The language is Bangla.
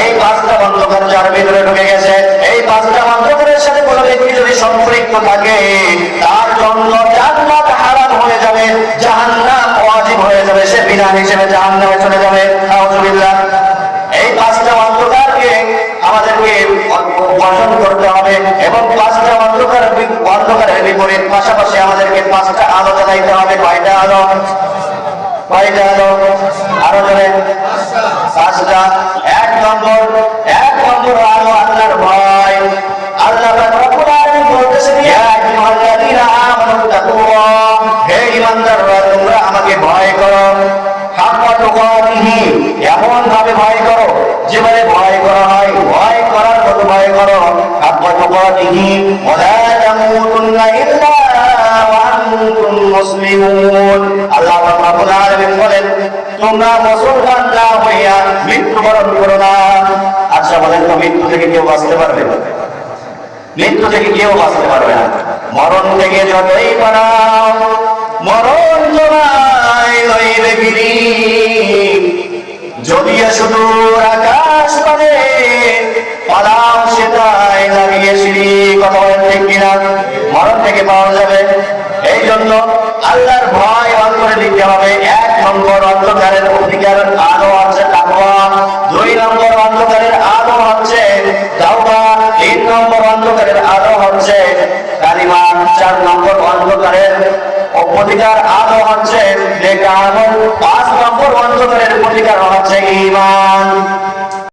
এই পাঁচটা অন্ধকার যার ভিতরে ঢুকে গেছে, এই পাঁচটা অন্ধকারের সাথে কোনো ব্যক্তি যদি সম্পৃক্ত থাকে, তার জন্য জান্নাত হারাম হয়ে যাবে, জাহান্নাম ওয়াজিব হয়ে যাবে, সে বিনা হিসেবে জাহান্নামে চলে যাবে। নাউযুবিল্লাহ। এই পাঁচটা অন্ধকারকে আমাদেরকে বর্জন করতে হবে এবং পাঁচটা অন্ধকারের বিপরীত পাশাপাশি আমাদেরকে পাঁচটা আলো জ্বালাইতে হবে। কয়টা আলো? কয়টা আলো? আরো জোরে। পাঁচটা। এক নম্বর আলো আল্লাহর ভয়। আল্লাহ রাব্বুল আলামিন বলতেছেন, ইয়া আইয়ুহাল্লাযীনা আমানু তাকুল্লাহ, হে ঈমানদাররা তোমরা আমাকে ভয় করো। হাক্কা তুকাতিহি, এমন ভাবে ভয় করো যেভাবে ভয় করা হয়, ভয় করার মতো ভয় করো। হাক্কা তুকাতিহি ওয়া লা তামুতুন্না ইল্লা ওয়া আনতুম মুসলিমুন। আল্লাহ রাব্বুল আলামিন বলেন, তোমরা মুসলমান না হইয়া মৃত্যুবরণ করো না। আচ্ছা বলেন তো, মৃত্যু থেকে কেউ বাঁচতে পারবে? মৃত্যু থেকে কেউ বাঁচতে পারবে না। মরণ থেকে যতই পালাও, মরণ তোমায় লইবে গিরি। যদিও সুদূর আকাশ পানে পালাও সেটাই লাগিয়ে সিঁড়ি। কথা বলেন ঠিক কিনা? মরণ থেকে পাওয়া যাবে। এই জন্য আল্লাহর ভয় অন্তরে দিতে হবে। এক নম্বর অন্ধকারের প্রতিকার আলো হচ্ছে তাকওয়া, দুই নম্বর অন্ধকারের আলো হচ্ছে তাওবা, তিন নম্বর অন্ধকারের আলো হচ্ছে কালিমা, চার নম্বর অন্ধকারের প্রতিকার আলো হচ্ছে নেক আমল, পাঁচ নম্বর অন্ধকারের প্রতিকার হচ্ছে ঈমান।